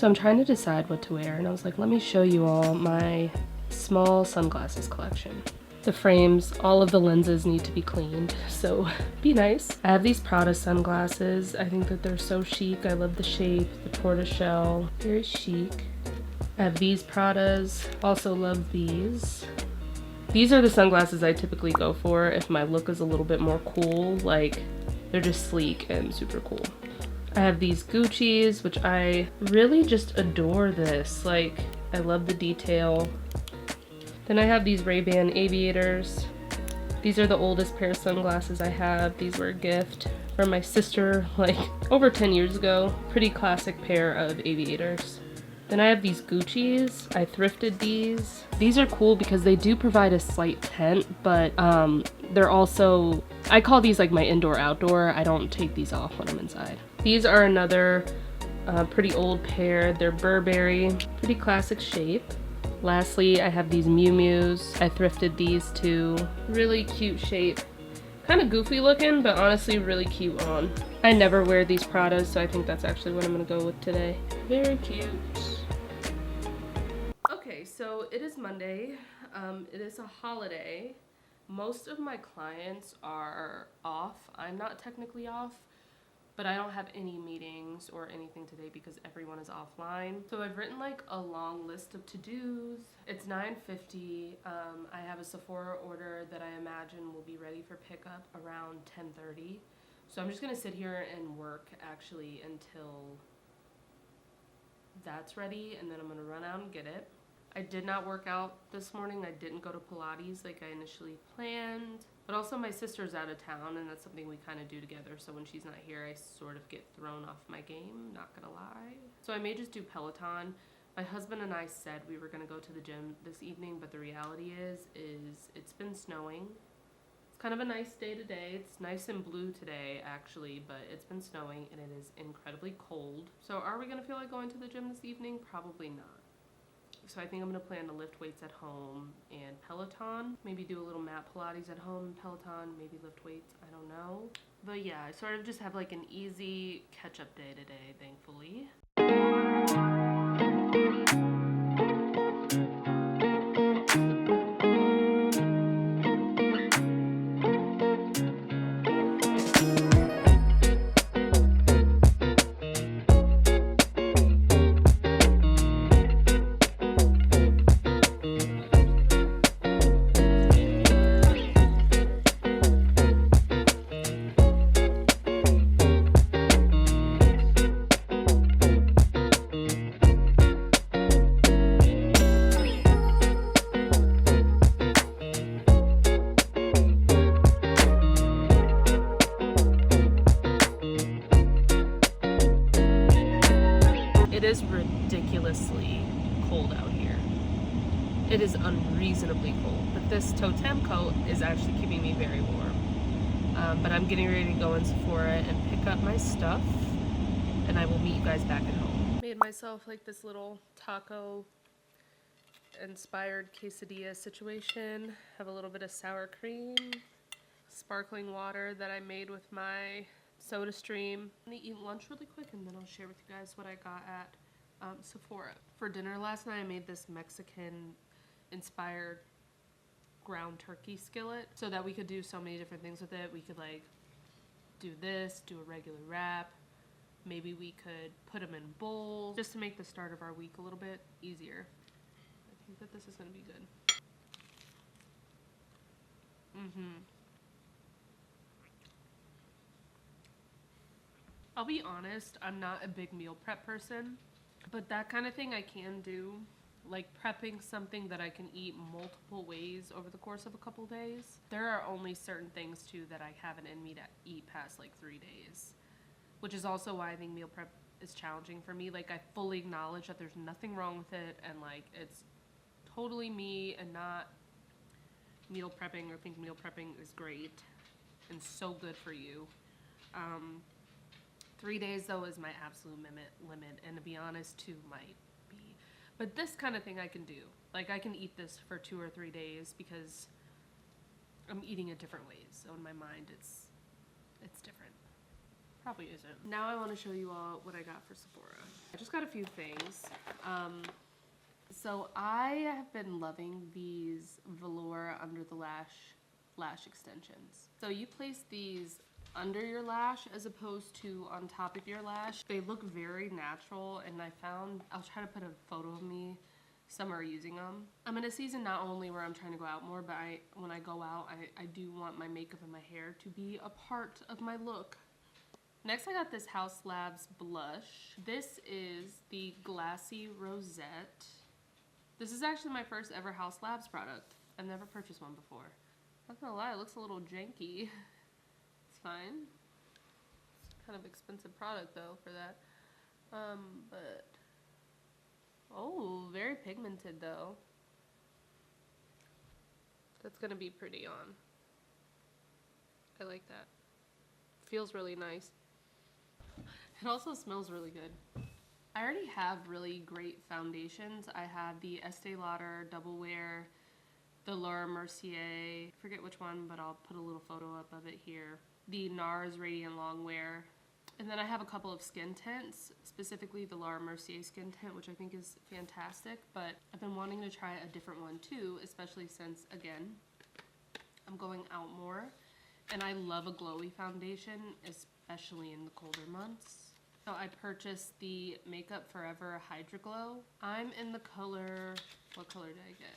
So I'm trying to decide what to wear, and I was like, let me show you all my small sunglasses collection. The frames, all of the lenses need to be cleaned, so be nice. I have these Prada sunglasses. I think that they're so chic. I love the shape, the tortoiseshell, very chic. I have these Pradas, also love these. These are the sunglasses I typically go for if my look is a little bit more cool, like they're just sleek and super cool. I have these Gucci's, which I really just adore this. Like, I love the detail. Then I have these Ray-Ban aviators. These are the oldest pair of sunglasses I have. These were a gift from my sister like over 10 years ago. Pretty classic pair of aviators. Then I have these Gucci's. I thrifted these. These are cool because they do provide a slight tint, but they're also, I call these like my indoor-outdoor. I don't take these off when I'm inside. These are another pretty old pair. They're Burberry, pretty classic shape. Lastly, I have these Miu Miu's. I thrifted these too. Really cute shape. Kind of goofy looking, but honestly really cute on. I never wear these Pradas, so I think that's actually what I'm gonna go with today. Very cute. Okay, so it is Monday. It is a holiday. Most of my clients are off. I'm not technically off, but I don't have any meetings or anything today because everyone is offline. So I've written like a long list of to-dos. It's 9:50. I have a Sephora order that I imagine will be ready for pickup around 10:30. So I'm just gonna sit here and work actually until that's ready, and then I'm gonna run out and get it. I did not work out this morning. I didn't go to Pilates like I initially planned. But also my sister's out of town, and that's something we kind of do together. So when she's not here, I sort of get thrown off my game, not gonna lie. So I may just do Peloton. My husband and I said we were gonna go to the gym this evening, but the reality is it's been snowing. It's kind of a nice day today. It's nice and blue today, actually, but it's been snowing and it is incredibly cold. So are we gonna feel like going to the gym this evening? Probably not. So I think I'm gonna plan to lift weights at home and Peloton. Maybe do a little mat Pilates at home, Peloton, maybe lift weights, I don't know. But yeah, I sort of just have like an easy catch-up day today, thankfully. It is ridiculously cold out here. It is unreasonably cold, but this totem coat is actually keeping me very warm. But I'm getting ready to go in Sephora and pick up my stuff, and I will meet you guys back at home. Made myself like this little taco inspired quesadilla situation. Have a little bit of sour cream, sparkling water that I made with my soda stream. I'm gonna eat lunch really quick and then I'll share with you guys what I got at Sephora. For dinner last night I made this Mexican inspired ground turkey skillet so that we could do so many different things with it. We could like do this, do a regular wrap, maybe we could put them in bowls just to make the start of our week a little bit easier. I think that this is gonna be good. I'll be honest, I'm not a big meal prep person, but that kind of thing I can do, like prepping something that I can eat multiple ways over the course of a couple days. There are only certain things too that I have it in me to eat past like 3 days, which is also why I think meal prep is challenging for me. Like I fully acknowledge that there's nothing wrong with it and like it's totally me and not meal prepping, or think meal prepping is great and so good for you. 3 days though is my absolute limit, and to be honest 2 might be. But this kind of thing I can do. Like I can eat this for 2 or 3 days because I'm eating it different ways. So in my mind it's different. Probably isn't. Now I want to show you all what I got for Sephora. I just got a few things. So I have been loving these velour under the lash extensions. So you place these under your lash as opposed to on top of your lash. They look very natural, and I'll try to put a photo of me somewhere using them. I'm in a season not only where I'm trying to go out more, but when I go out, I do want my makeup and my hair to be a part of my look. Next, I got this House Labs blush. This is the Glassy Rosette. This is actually my first ever House Labs product. I've never purchased one before. Not gonna lie, it looks a little janky. It's fine. It's kind of expensive product though for that. But oh, very pigmented though. That's gonna be pretty on. I like that. Feels really nice. It also smells really good. I already have really great foundations. I have the Estee Lauder Double Wear, the Laura Mercier, I forget which one, but I'll put a little photo up of it here. The NARS Radiant Long Wear. And then I have a couple of skin tints, specifically the Laura Mercier skin tint, which I think is fantastic, but I've been wanting to try a different one too, especially since, again, I'm going out more. And I love a glowy foundation, especially in the colder months. So I purchased the Makeup Forever Hydra Glow. I'm in the color, what color did I get?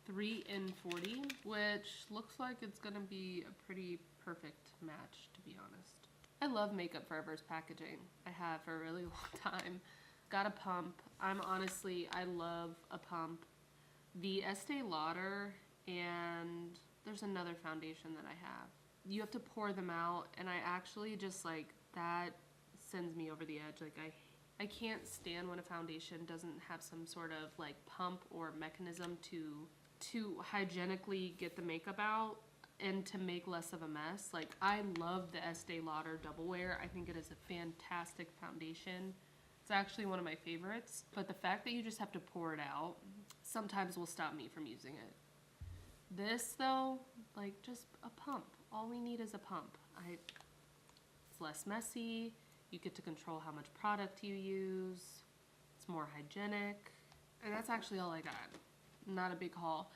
3 in 40, which looks like it's gonna be a pretty perfect match, to be honest. I love Makeup Forever's packaging. I have for a really long time. Got a pump. I love a pump. The Estee Lauder, and there's another foundation that I have. You have to pour them out, and I actually just like that sends me over the edge. Like I can't stand when a foundation doesn't have some sort of like pump or mechanism to hygienically get the makeup out and to make less of a mess. Like I love the Estee Lauder Double Wear. I think it is a fantastic foundation. It's actually one of my favorites, but the fact that you just have to pour it out sometimes will stop me from using it. This though, like just a pump. All we need is a pump. It's less messy. You get to control how much product you use. It's more hygienic. And that's actually all I got. Not a big haul.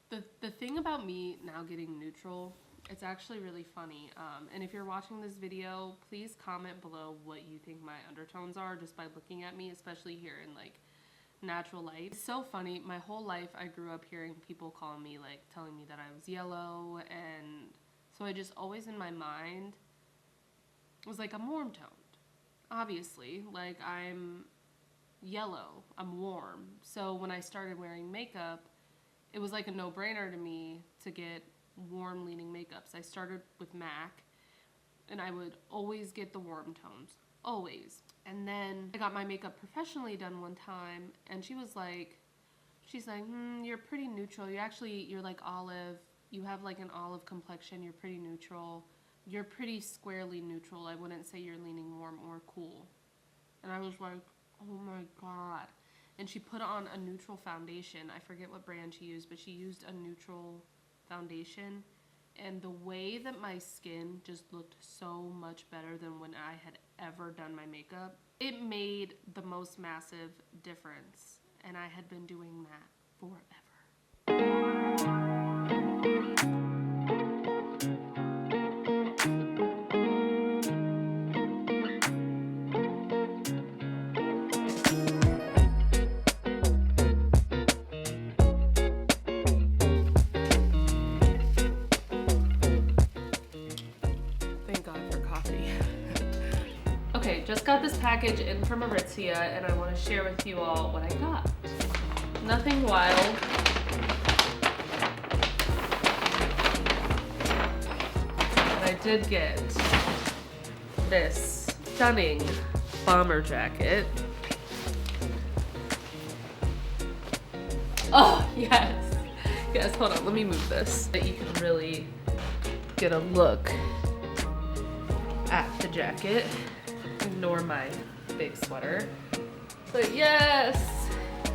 The thing about me now getting neutral, it's actually really funny. And if you're watching this video, please comment below what you think my undertones are just by looking at me, especially here in like natural light. It's so funny. My whole life I grew up hearing people call me, like telling me that I was yellow, and so I just always in my mind was like, I'm warm toned. Obviously, like I'm yellow, I'm warm. So when I started wearing makeup, it was like a no-brainer to me to get warm leaning makeups. I started with MAC, and I would always get the warm tones, always. And then I got my makeup professionally done one time, and she's like, you're pretty neutral. You're like olive. You have like an olive complexion. You're pretty neutral. You're pretty squarely neutral. I wouldn't say you're leaning warm or cool. And I was like, oh my God. And she put on a neutral foundation. I forget what brand she used, but she used a neutral foundation. And the way that my skin just looked so much better than when I had ever done my makeup, it made the most massive difference. And I had been doing that forever. Okay, just got this package in from Aritzia, and I want to share with you all what I got. Nothing wild. But I did get this stunning bomber jacket. Oh, yes. Yes, hold on, let me move this so that you can really get a look at the jacket. Ignore my big sweater. But yes,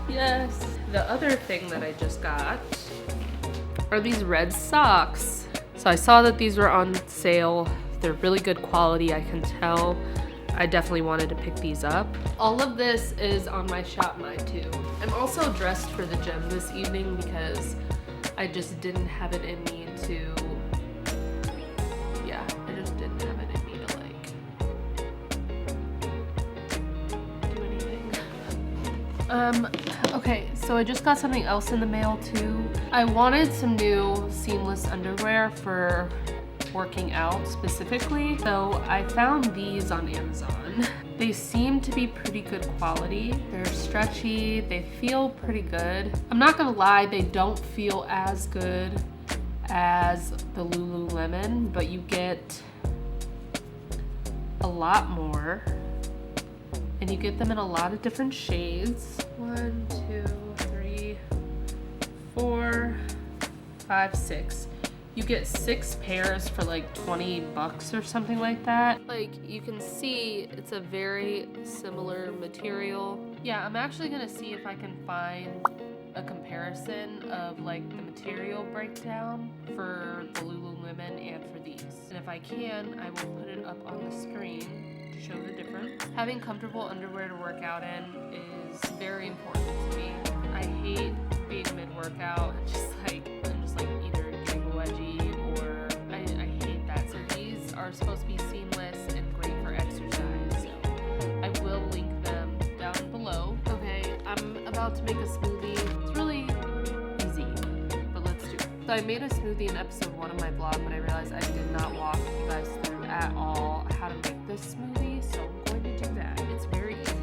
yes. The other thing that I just got are these red socks. So I saw that these were on sale They're really good quality, I can tell. I definitely wanted to pick these up. All of this is on my shop mind too. I'm also dressed for the gym this evening because I just didn't have it in me to, yeah, I just didn't have it in me to like do anything. Okay, so I just got something else in the mail too. I wanted some new seamless underwear for working out specifically, so I found these on Amazon. They seem to be pretty good quality. They're stretchy, they feel pretty good. I'm not gonna lie, they don't feel as good as the Lululemon, but you get a lot more, and you get them in a lot of different shades. 1, 2, 3, 4, 5, 6. You get 6 pairs for like 20 bucks or something like that. Like, you can see it's a very similar material. Yeah, I'm actually gonna see if I can find a comparison of like the material breakdown for the Lululemon and for these. And if I can, I will put it up on the screen to show the difference. Having comfortable underwear to work out in is very important to me. I hate being mid-workout and just like either getting a wedgie, or I hate that. So these are supposed to be seamless and great for exercise. So I will link them down below. Okay, I'm about to make a smoothie. It's really easy, but let's do it. So I made a smoothie in episode 1 of my blog, but I realized I did not walk you guys through at all how to make this smoothie, so I'm going to do that. It's very easy.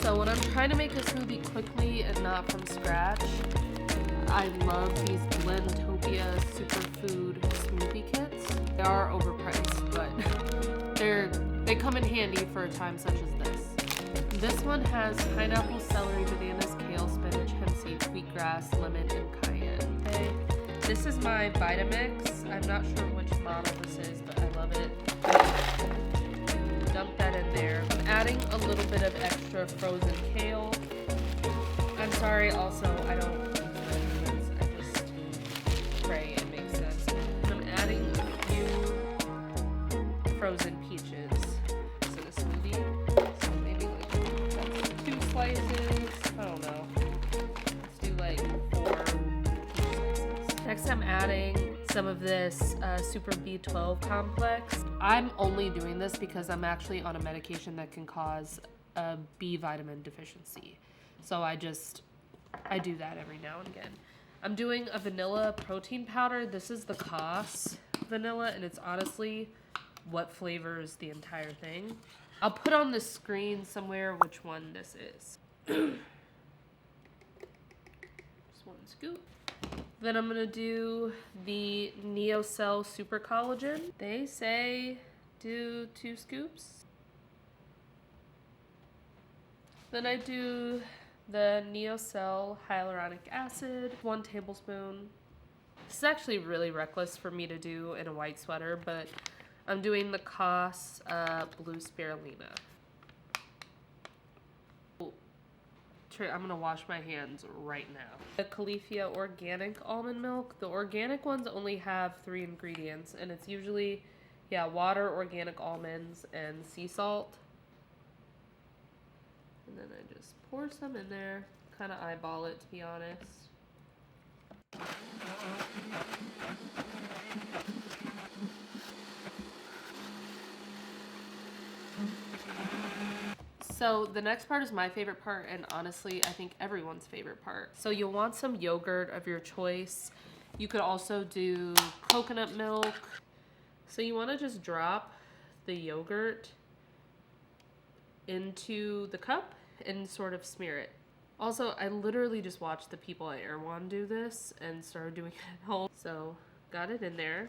So when I'm trying to make a smoothie quickly and not from scratch, I love these Blendtopia Superfood smoothie kits. They are overpriced, but they come in handy for a time such as this. This one has pineapple, celery, bananas, kale, spinach, hemp seed, wheatgrass, lemon, and cayenne. Okay. This is my Vitamix. I'm not sure which model this is, but I love it. Dump that in there. I'm adding a little bit of extra frozen kale. I'm sorry, also, I don't use measurements. I just pray it makes sense. I'm adding a few frozen peaches to the smoothie. So maybe like 2 slices. I don't know. Let's do like 4 slices. Next, I'm adding some of this Super B12 complex. I'm only doing this because I'm actually on a medication that can cause a B vitamin deficiency. So I do that every now and again. I'm doing a vanilla protein powder. This is the Cos vanilla, and it's honestly what flavors the entire thing. I'll put on the screen somewhere which one this is. Just 1 scoop. Then I'm gonna do the NeoCell Super Collagen. They say do 2 scoops. Then I do the NeoCell Hyaluronic Acid, 1 tablespoon. This is actually really reckless for me to do in a white sweater, but I'm doing the Cos Blue Spirulina. I'm gonna wash my hands right now. The Califia Organic Almond Milk. The organic ones only have 3 ingredients, and it's usually, yeah, water, organic almonds, and sea salt. And then I just pour some in there, kind of eyeball it to be honest. So the next part is my favorite part, and honestly, I think everyone's favorite part. So you'll want some yogurt of your choice. You could also do coconut milk. So you want to just drop the yogurt into the cup and sort of smear it. Also, I literally just watched the people at Erewhon do this and started doing it at home. So got it in there.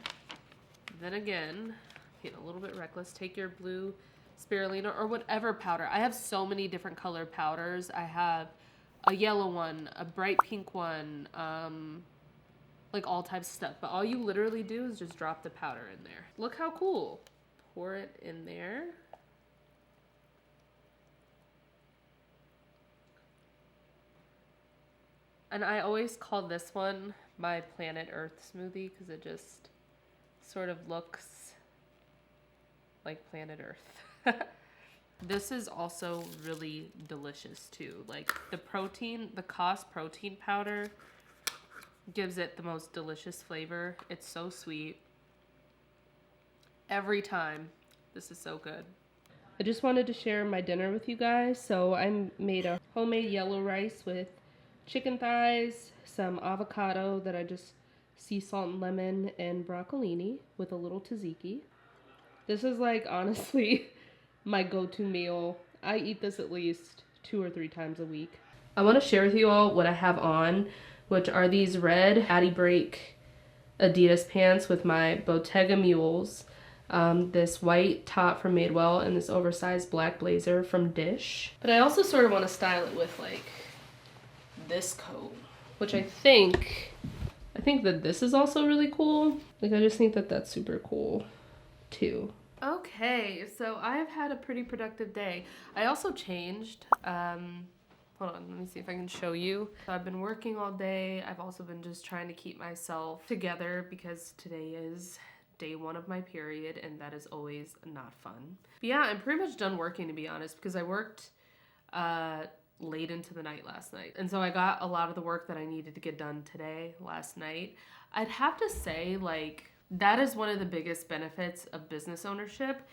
Then again, getting a little bit reckless, take your blue spirulina or whatever powder. I have so many different colored powders. I have a yellow one, a bright pink one, like all types of stuff. But all you literally do is just drop the powder in there. Look how cool. Pour it in there. And I always call this one my Planet Earth smoothie because it just sort of looks like planet Earth. This is also really delicious too. Like the protein, the Cos protein powder gives it the most delicious flavor. It's so sweet. Every time. This is so good. I just wanted to share my dinner with you guys. So I made a homemade yellow rice with chicken thighs, some avocado that I just sea salt and lemon, and broccolini with a little tzatziki. This is like honestly my go-to meal. I eat this at least 2 or 3 times a week. I want to share with you all what I have on, which are these red Addy Break Adidas pants with my Bottega Mules, this white top from Madewell, and this oversized black blazer from Dish. But I also sort of want to style it with like this coat, which I think that this is also really cool. Like I just think that that's super cool too. Okay, so I've had a pretty productive day. I also changed. Hold on, let me see if I can show you. So I've been working all day. I've also been just trying to keep myself together because today is day 1 of my period, and that is always not fun. But yeah, I'm pretty much done working, to be honest, because I worked late into the night last night. And so I got a lot of the work that I needed to get done today, last night. I'd have to say, like, that is one of the biggest benefits of business ownership.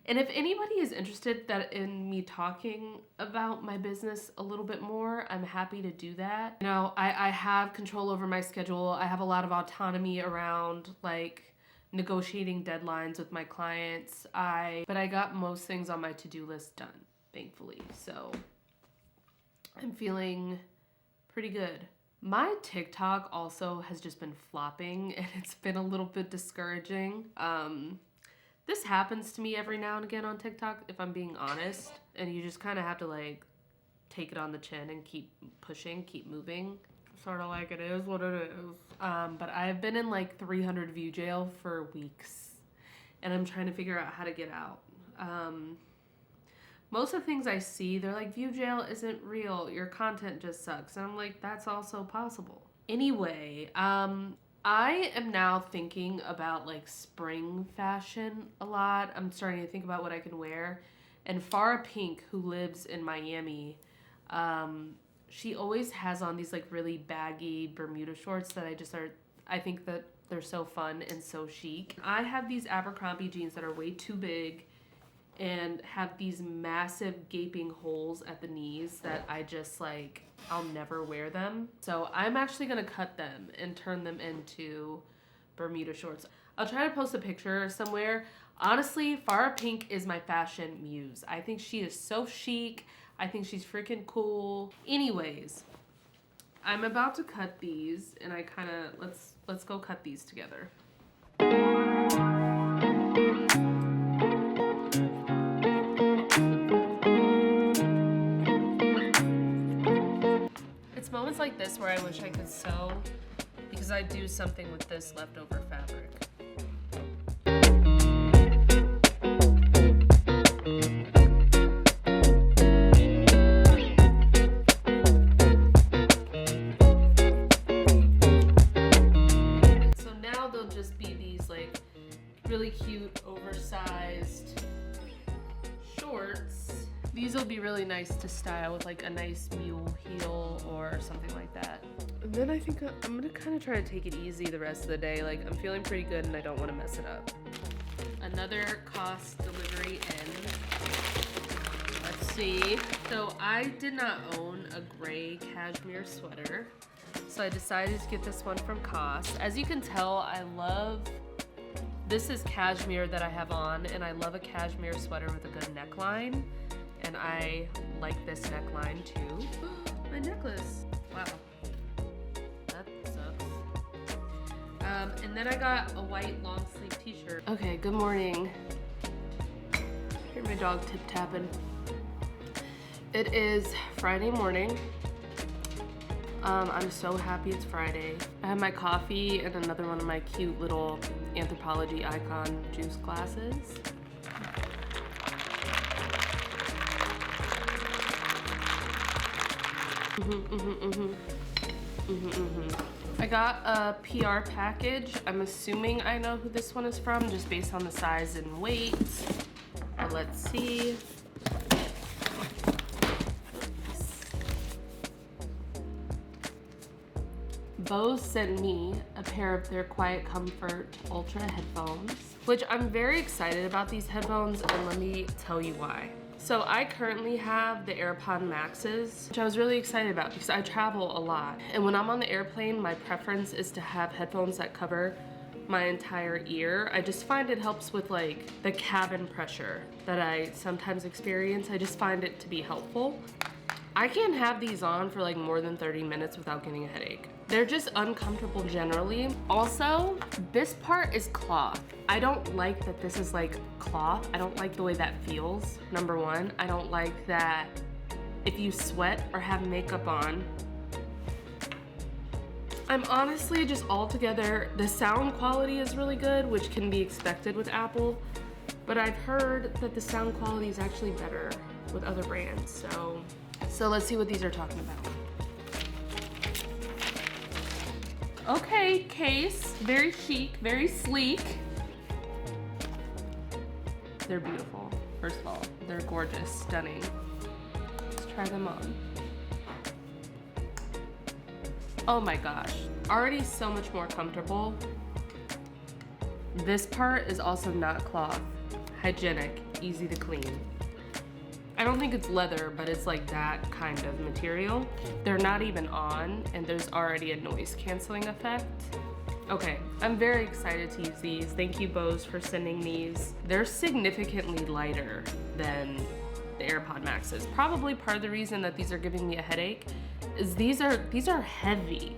And if anybody is interested in me talking about my business a little bit more, I'm happy to do that. You know, I have control over my schedule. I have a lot of autonomy around like negotiating deadlines with my clients. But I got most things on my to-do list done, thankfully. So I'm feeling pretty good. My TikTok also has just been flopping, and it's been a little bit discouraging. This happens to me every now and again on TikTok, if I'm being honest, and you just kind of have to like take it on the chin and keep pushing, keep moving. Sort of like it is what it is. But I've been in like 300 view jail for weeks, and I'm trying to figure out how to get out. Most of the things I see, they're like, view jail isn't real, your content just sucks. And I'm like, that's also possible. Anyway, I am now thinking about like spring fashion a lot. I'm starting to think about what I can wear. And Farrah Pink, who lives in Miami, she always has on these like really baggy Bermuda shorts that I think that they're so fun and so chic. I have these Abercrombie jeans that are way too big and have these massive gaping holes at the knees that I just like, I'll never wear them. So I'm actually gonna cut them and turn them into Bermuda shorts. I'll try to post a picture somewhere. Honestly, Farrah Pink is my fashion muse. I think she is so chic. I think she's freaking cool. Anyways, I'm about to cut these, and I kind of, let's go cut these together. Moments like this where I wish I could sew, because I do something with this leftover fabric. So now they'll just be these like really cute oversized shorts. These will be really nice to style with like a nice mule heel or something like that. And then I think I'm gonna kind of try to take it easy the rest of the day. Like I'm feeling pretty good and I don't want to mess it up. Another Cos delivery in. Let's see. So I did not own a gray cashmere sweater, so I decided to get this one from Cos. As you can tell, this is cashmere that I have on, and I love a cashmere sweater with a good neckline. And I like this neckline too. My necklace. Wow. That sucks. And then I got a white long sleeve t-shirt. Okay, good morning. Hear my dog tip tapping. It is Friday morning. I'm so happy it's Friday. I have my coffee and another one of my cute little Anthropologie Icon juice glasses. I got a PR package. I'm assuming I know who this one is from just based on the size and weight. let's see. Bose sent me a pair of their Quiet Comfort Ultra headphones, which I'm very excited about these headphones, and let me tell you why. So I currently have the AirPod Maxes, which I was really excited about because I travel a lot. And when I'm on the airplane, my preference is to have headphones that cover my entire ear. I just find it helps with like the cabin pressure that I sometimes experience. I just find it to be helpful. I can't have these on for like more than 30 minutes without getting a headache. They're just uncomfortable generally. Also, this part is cloth. I don't like that this is like cloth. I don't like the way that feels, number one. I don't like that if you sweat or have makeup on. I'm honestly just altogether, the sound quality is really good, which can be expected with Apple, but I've heard that the sound quality is actually better with other brands, so let's see what these are talking about. Okay, case, very chic, very sleek. They're beautiful, first of all. They're gorgeous, stunning. Let's try them on. Oh my gosh, already so much more comfortable. This part is also not cloth, hygienic, easy to clean. I don't think it's leather, but it's like that kind of material. They're not even on, and there's already a noise canceling effect. Okay, I'm very excited to use these. Thank you, Bose, for sending these. They're significantly lighter than the AirPod Maxes. Probably part of the reason that these are giving me a headache is these are heavy.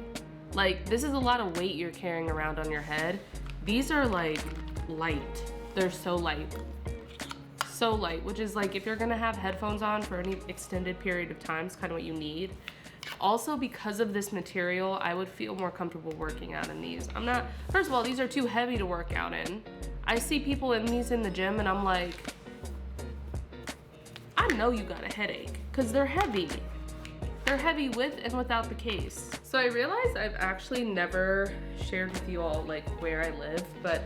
Like, this is a lot of weight you're carrying around on your head. These are like light. They're so light. So light, which is like if you're gonna have headphones on for any extended period of time, it's kind of what you need. Also, because of this material, I would feel more comfortable working out in these. First of all, these are too heavy to work out in. I see people in these in the gym and I'm like, I know you got a headache because they're heavy. They're heavy with and without the case. So I realized I've actually never shared with you all like where I live, but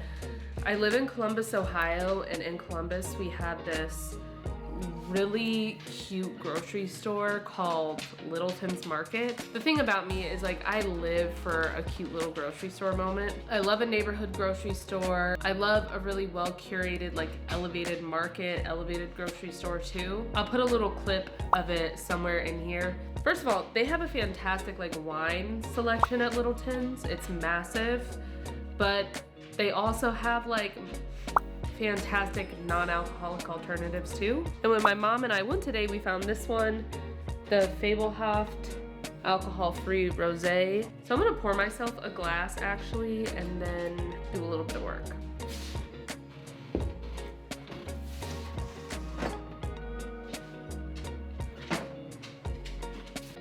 I live in Columbus, Ohio, and in Columbus we have this really cute grocery store called Littleton's Market. The thing about me is like I live for a cute little grocery store moment. I love a neighborhood grocery store. I love a really well curated like elevated market, elevated grocery store too. I'll put a little clip of it somewhere in here. First of all, they have a fantastic like wine selection at Littleton's. It's massive, but they also have like fantastic non-alcoholic alternatives too. And when my mom and I went today, we found this one, the Fabelhaft alcohol-free rosé. So I'm gonna pour myself a glass actually, and then do a little bit of work.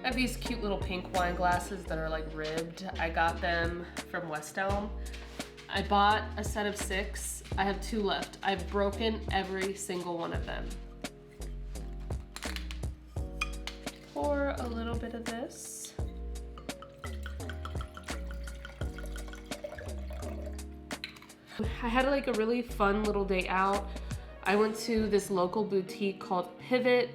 I have these cute little pink wine glasses that are like ribbed. I got them from West Elm. I bought a set of 6. I have 2 left. I've broken every single one of them. Pour a little bit of this. I had like a really fun little day out. I went to this local boutique called Pivot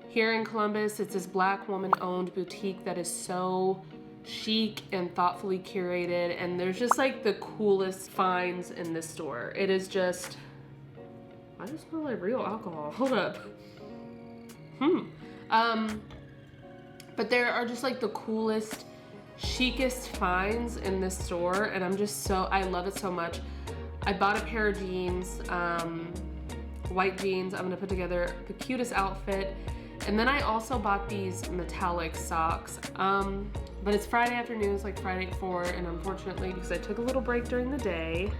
here in Columbus. It's this Black woman-owned boutique that is so chic and thoughtfully curated, and there's just like the coolest finds in this store. It is just, I just smell like real alcohol. Hold up. But there are just like the coolest, chicest finds in this store, and I love it so much. I bought a pair of jeans, white jeans. I'm gonna put together the cutest outfit. And then I also bought these metallic socks. But it's Friday afternoon, it's like Friday at 4, and unfortunately, because I took a little break during the day,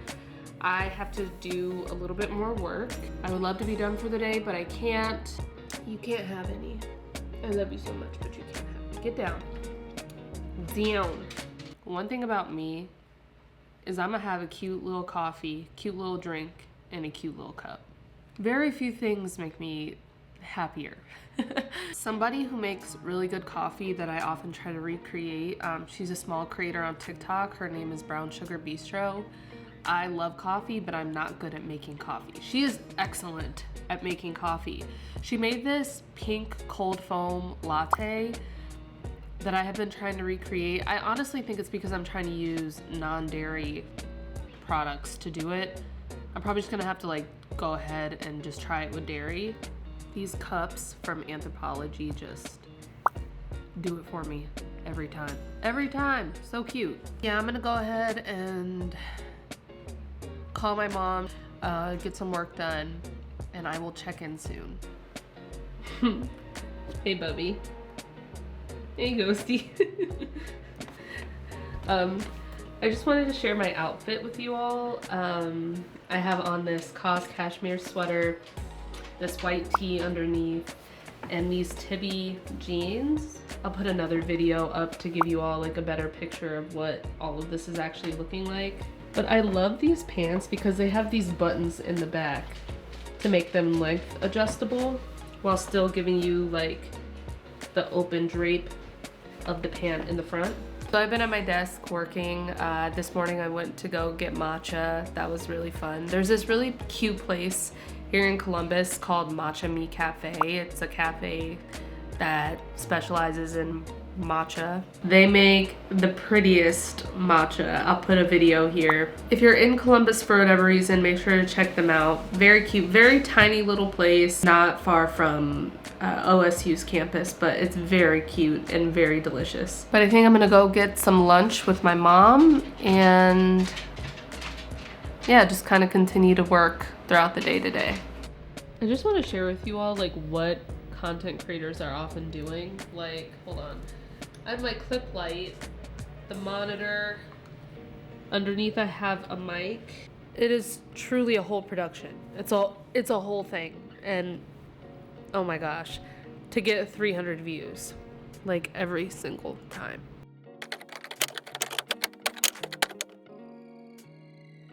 I have to do a little bit more work. I would love to be done for the day, but I can't. You can't have any. I love you so much, but you can't have any. Get down. Down. One thing about me is I'm gonna have a cute little coffee, cute little drink, and a cute little cup. Very few things make me happier. Somebody who makes really good coffee that I often try to recreate, she's a small creator on TikTok. Her name is Brown Sugar Bistro. I love coffee, but I'm not good at making coffee. She is excellent at making coffee. She made this pink cold foam latte that I have been trying to recreate. I honestly think it's because I'm trying to use non-dairy products to do it. I'm probably just gonna have to like go ahead and just try it with dairy. These cups from Anthropology just do it for me every time. Every time, so cute. Yeah, I'm gonna go ahead and call my mom, get some work done, and I will check in soon. Hey, Bubby. Hey, Ghosty. I just wanted to share my outfit with you all. I have on this COS cashmere sweater, this white tee underneath, and these Tibby jeans. I'll put another video up to give you all like a better picture of what all of this is actually looking like. But I love these pants because they have these buttons in the back to make them length adjustable while still giving you like the open drape of the pant in the front. So I've been at my desk working. This morning I went to go get matcha. That was really fun. There's this really cute place here in Columbus called Matcha Me Cafe. It's a cafe that specializes in matcha. They make the prettiest matcha. I'll put a video here. If you're in Columbus for whatever reason, make sure to check them out. Very cute, very tiny little place, not far from OSU's campus, but it's very cute and very delicious. But I think I'm gonna go get some lunch with my mom and yeah, just kind of continue to work throughout the day today. I just want to share with you all like what content creators are often doing. Like, hold on. I have my clip light, the monitor. Underneath I have a mic. It is truly a whole production. It's a whole thing. And oh my gosh, to get 300 views like every single time.